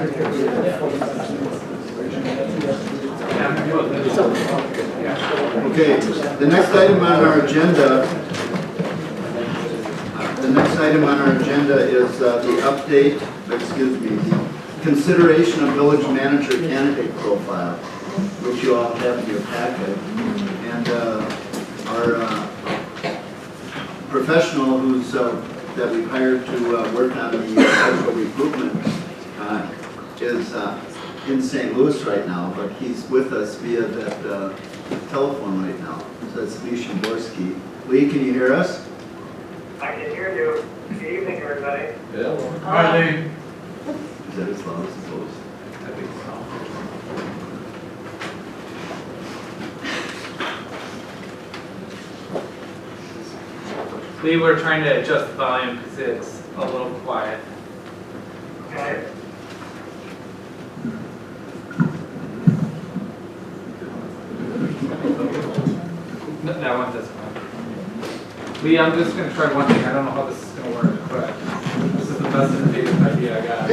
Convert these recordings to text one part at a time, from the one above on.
Okay, the next item on our agenda. Is the update. Excuse me. The consideration of village manager candidate profile, which you all have in your packet, and our professional who's that we've hired to work on the special recruitment is in St. Louis right now, but he's with us via that telephone right now. So that's Lee Shimborski. Lee, can you hear us? I can hear you. Good evening, everybody. Yeah. Hi, Lee. Is that as loud as supposed? I think so. Lee, we're trying to adjust the volume because it's a little quiet. Okay. That one doesn't work. Lee, I'm just going to try one thing. I don't know how this is going to work, but this is the best innovative idea I got.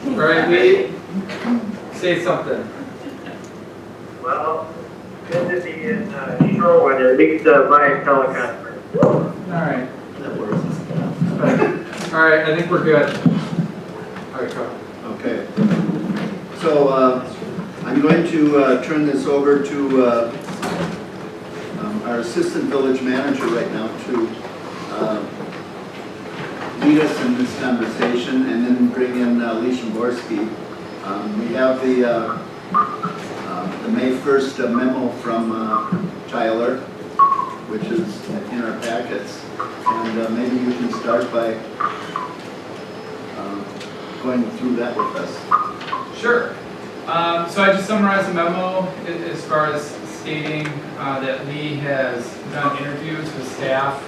All right, Lee, say something. Well, good to be in Shorewood, at least via teleconference. All right. That works. All right, I think we're good. All right, go. Okay. So I'm going to turn this over to our assistant village manager right now to lead us in this conversation, and then bring in Lee Shimborski. We have the May 1st memo from Tyler, which is in our packets, and maybe you can start by going through that with us. Sure. So I just summarized the memo as far as stating that Lee has done interviews with staff,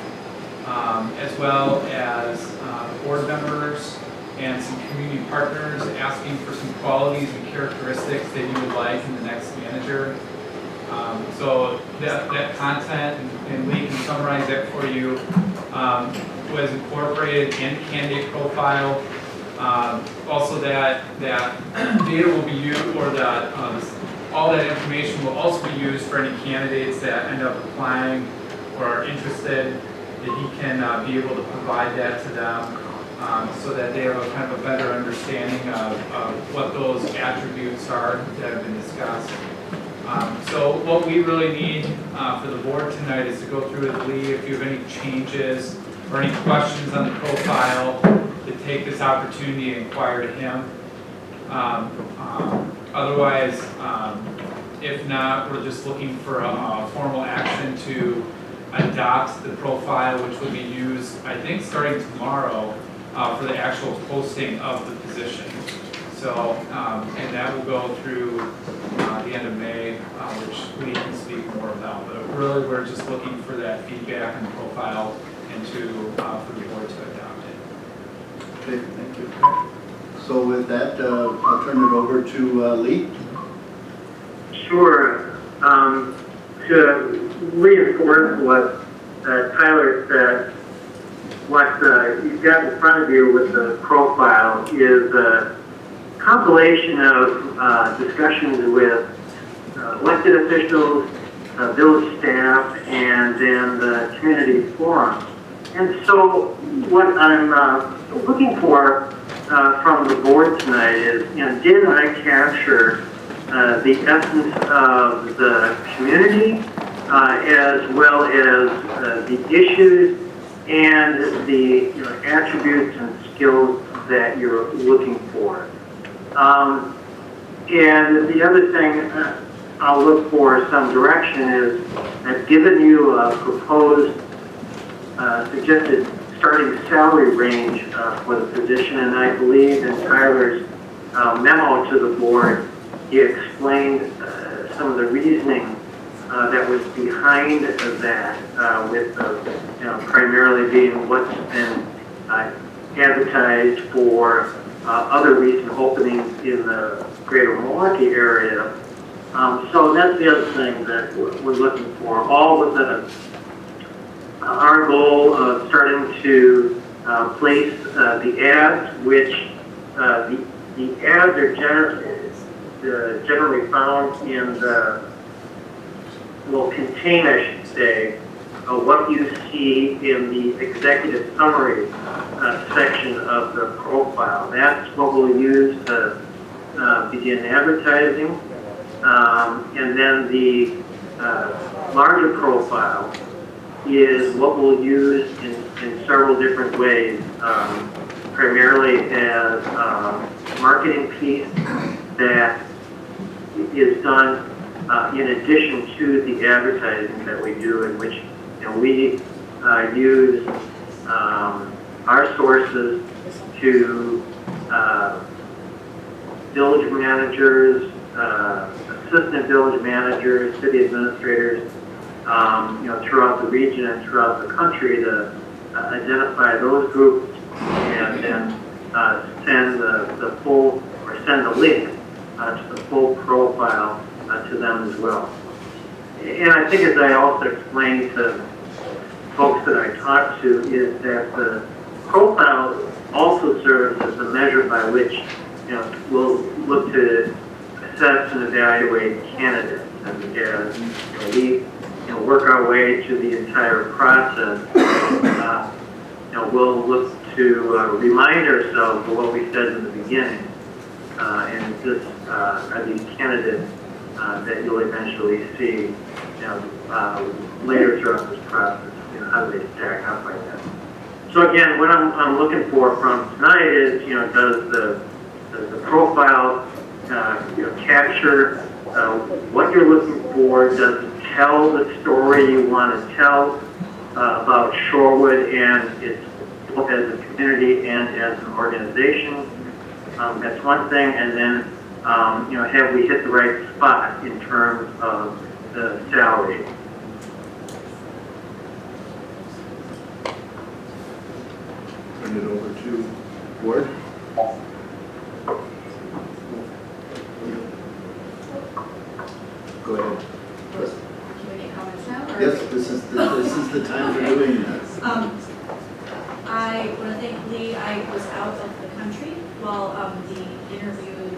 as well as board members and some community partners, asking for some qualities and characteristics that you would like in the next manager. So that content, and Lee can summarize that for you, was incorporated in the candidate profile. Also that data will be used, or that all that information will also be used for any candidates that end up applying or are interested, that he can be able to provide that to them, so that they have a kind of a better understanding of what those attributes are that have been discussed. So what we really need for the board tonight is to go through with Lee if you have any changes or any questions on the profile, to take this opportunity and inquire to him. Otherwise, if not, we're just looking for a formal action to adopt the profile, which will be used, I think, starting tomorrow for the actual posting of the position. So, and that will go through the end of May, which Lee can speak more about. But really, we're just looking for that feedback on the profile and for the board to adopt it. Okay, thank you. So with that, I'll turn it over to Lee. Sure. To reinforce what Tyler said, what you've got in front of you with the profile is a compilation of discussions with elected officials, village staff, and then the community forum. And so what I'm looking for from the board tonight is, did I capture the essence of the community, as well as the issues and the attributes and skills that you're looking for. And the other thing I'll look for some direction is, I've given you a proposed suggested starting salary range for the position, and I believe in Tyler's memo to the board, he explained some of the reasoning that was behind that, with primarily being what's been advertised for other recent openings in the greater Milwaukee area. So that's the other thing that we're looking for, all within our goal of starting to place the ads, which the ads are generally found in the, will contain, I should say, what you see in the executive summary section of the profile. That's what we'll use to begin advertising. And then the larger profile is what we'll use in several different ways, primarily as a marketing piece that is done in addition to the advertising that we do, in which we use our sources to village managers, assistant village managers, city administrators, throughout the region and throughout the country to identify those groups and then send the full, or send the link to the full profile to them as well. And I think, as I also explained to folks that I talked to, is that the profile also serves as a measure by which we'll look to assess and evaluate candidates. And as we work our way through the entire process, we'll look to remind ourselves of what we said in the beginning. And this are these candidates that you'll eventually see later throughout this process. How do they stack up like that? So again, what I'm looking for from tonight is, does the profile capture what you're looking for? Does it tell the story you want to tell about Shorewood and its both as a community and as an organization? That's one thing. And then have we hit the right spot in terms of the salary? Turn it over to Ward. Go ahead. Can we make comments now? Or? Yes, this is the time for doing this. I want to thank Lee. I was out of the country while the interviewing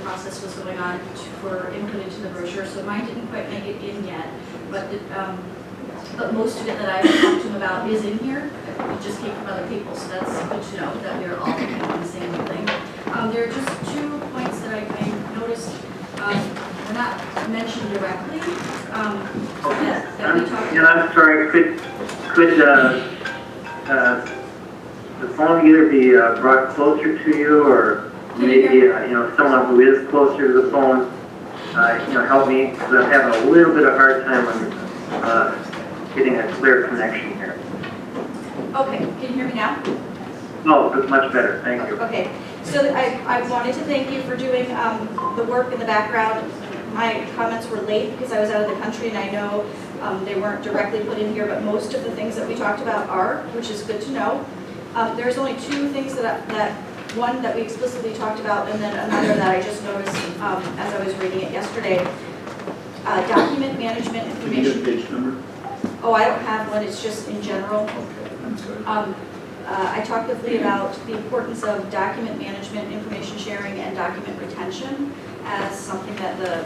process was going on for input into the brochure, so mine didn't quite make it in yet. But most of it that I talked to him about is in here. It just came from other people, so that's good to know that we're all thinking of the same thing. There are just 2 points that I noticed were not mentioned directly. That we talked about. I'm sorry. Could the phone either be brought closer to you, or maybe someone who is closer to the phone help me, because I'm having a little bit of hard time getting a clear connection here. Okay, can you hear me now? No, it's much better. Thank you. Okay, so I wanted to thank you for doing the work in the background. My comments were late because I was out of the country, and I know they weren't directly put in here, but most of the things that we talked about are, which is good to know. There's only 2 things one that we explicitly talked about, and then another that I just noticed as I was reading it yesterday. Document management Can you get a information. page number? Oh, I don't have one, it's just in general. Okay, I'm sorry. I talked with Lee about the importance of document management, information sharing, and document retention as something that the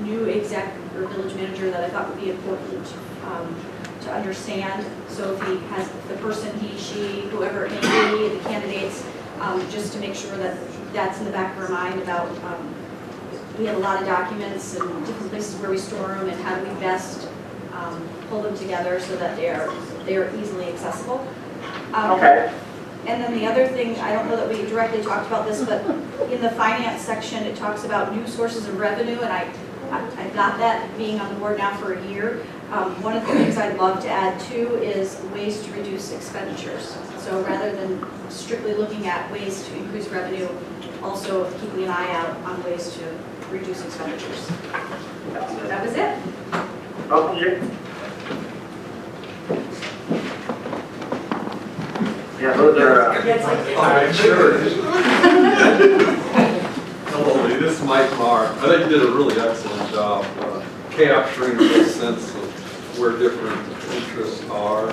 new exec or village manager that I thought would be important to understand. So if he has the person, he, she, whoever it may be, the candidates, just to make sure that that's in the back of our mind about we have a lot of documents and different places where we store them, and how do we best pull them together so that they are easily accessible. Okay. And then the other thing, I don't know that we directly talked about this, but in the finance section, it talks about new sources of revenue, and I got that being on the board now for a year. One of the things I'd love to add too is ways to reduce expenditures. So rather than strictly looking at ways to increase revenue, also keeping an eye out on ways to reduce expenditures. So that was it. Okay. Yeah, those are. Sure. Hello, Lee. This is Mike Marr. I think you did a really excellent job capturing the sense of where different interests are. I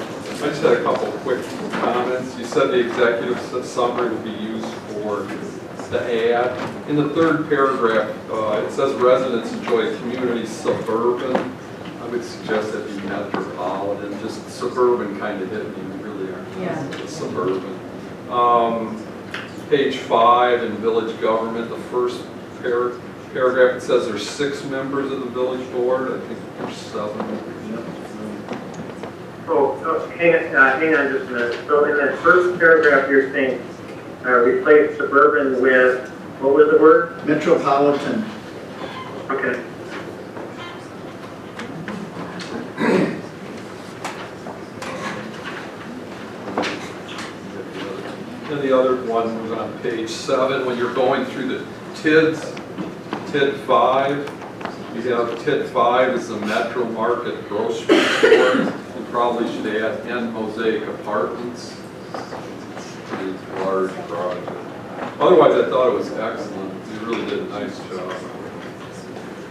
just had a couple of quick comments. You said the executive summary would be used for to add. In the third paragraph, it says residents enjoy communities suburban. I would suggest that be metropolitan, just suburban kind of hit me, really are suburban. Page 5 in village government, the first paragraph, it says there's 6 members of the village board. I think there's 7. Hang on just a minute. So in that first paragraph, you're saying replace suburban with, what was the word? Metropolitan. Okay. And the other one was on page 7, when you're going through the TIDs, TID 5, you have TID 5 is the Metro Market Grocery Store. You probably should add and Mosaic Apartments. Pretty large project. Otherwise, I thought it was excellent. You really did a nice job.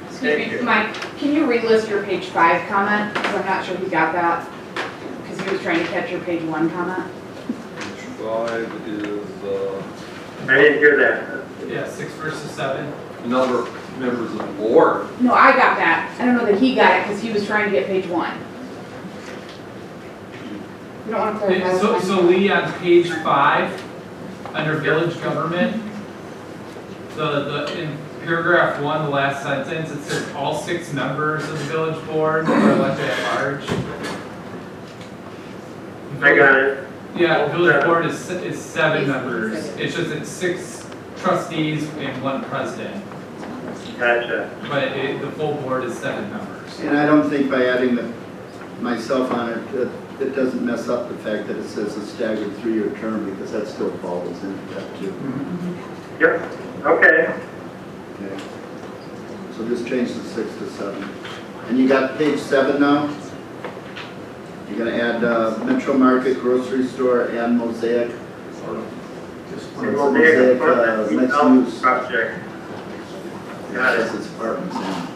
Thank you. Mike, can you relist your page 5 comment? Because I'm not sure he got that. Because he was trying to catch your page 1 comment. Page 5 is I didn't hear that. Yeah, 6 versus 7. number of members of the board. No, I got that. I don't know that he got it because he was trying to get page 1. You don't want to clarify So, this so one? Lee, on page 5, under village government, in paragraph 1, the last sentence, it says all 6 members of the village board are elected at large. I got it. Yeah, village board is 7 members. It's just it's 6 trustees and 1 president, Gotcha. but the full board is 7 members. And I don't think by adding myself on it, it doesn't mess up the fact that it says a staggered 3-year term, because that still falls into that too. Yep. Okay. Okay. So just change the 6 to 7. And you got page 7 now? You're gonna add Metro Market Grocery Store and Mosaic. Mosaic Mixed use. project. Got it. Yes, it's apartments, yeah.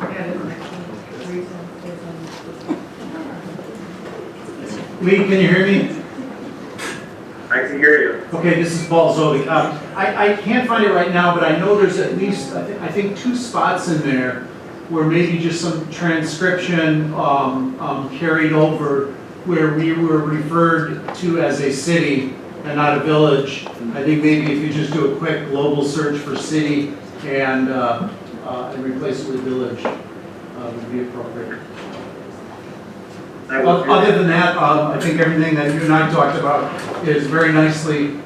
Lee, can you hear me? I can hear you. Okay, this is Paul Zovik. I can't find it right now, but I know there's at least, I think 2 spots in there where maybe just some transcription carried over where we were referred to as a city and not a village. I think maybe if you just do a quick global search for city and replace it with village would be appropriate. Other than that, I think everything that you and I talked about is very nicely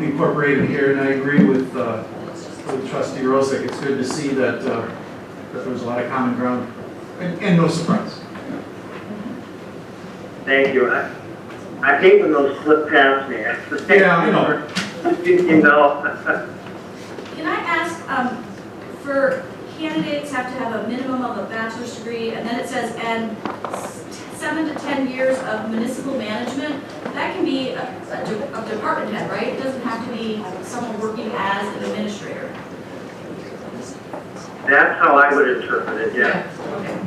incorporated here, and I agree with Trustee Rosick. It's good to see that there was a lot of common ground, and no surprise. Thank you. I hate when those slip past me. Yeah, I know. You know. Can I ask, for candidates have to have a minimum of a bachelor's degree, and then it says, and 7 to 10 years of municipal management, that can be a department head, right? It doesn't have to be someone working as an administrator. That's how I would interpret it, yeah. Okay.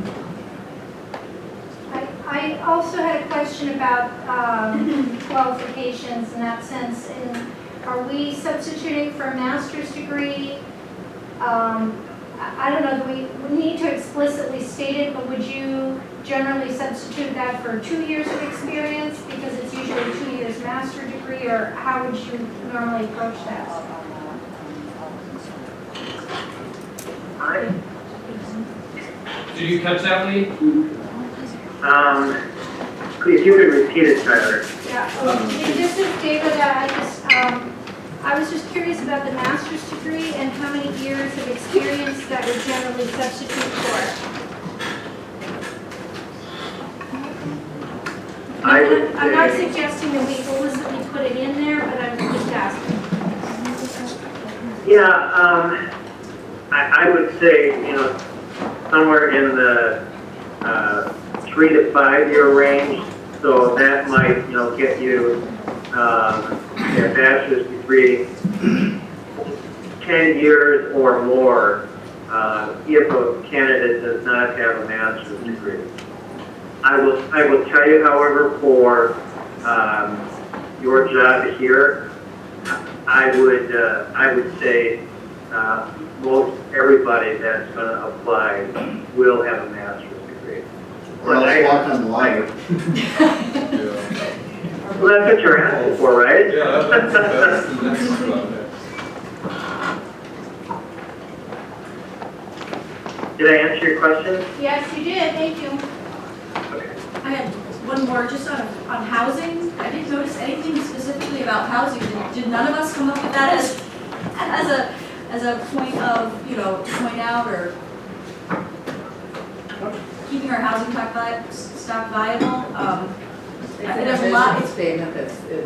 I also had a question about qualifications in that sense. Are we substituting for a master's degree? I don't know, do we need to explicitly state it, but would you generally substitute that for 2 years of experience because it's usually a 2 years master degree, or how would you normally approach that? Did you catch that, Lee? If you could repeat it, Tyler. Yeah, this is data that I was just curious about the master's degree and how many years of experience that would generally substitute for. I'm not suggesting that we illicitly put it in there, but I'm just asking. Yeah, I would say, somewhere in the 3 to 5 year range. So that might, get you a bachelor's degree, 10 years or more, if a candidate does not have a master's degree. I will tell you, however, for your job here, I would say most everybody that's going to apply will have a master's degree. Or else walk on the line. Well, that's what you're asking for, right? Yeah, that's the next one. Did I answer your question? Yes, you did, thank you. Okay. I had one more just on housing. I didn't notice anything specifically about housing. Did none of us come up with that as a point of, you know, to point out or keeping our housing stock viable? There's a lot. It's a statement that's in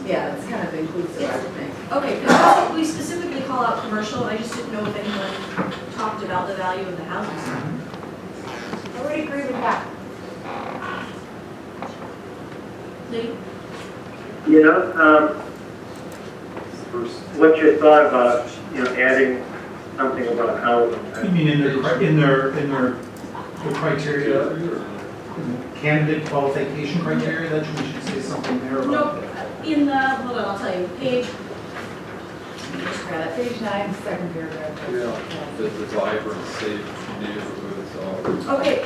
yeah, it's kind of inclusive, I would think. Okay, because we specifically call out commercial. I just didn't know if anyone talked about the value of the housing stock. I would agree with that. Lee? What's your thought about, adding something about housing? You mean in their the criteria, candidate qualification criteria, that we should say something there about? Nope, in the, hold on, I'll tell you, page, let me just grab it. Page 9, second paragraph. Yeah, the vibrant, safe neighborhoods, all. Okay,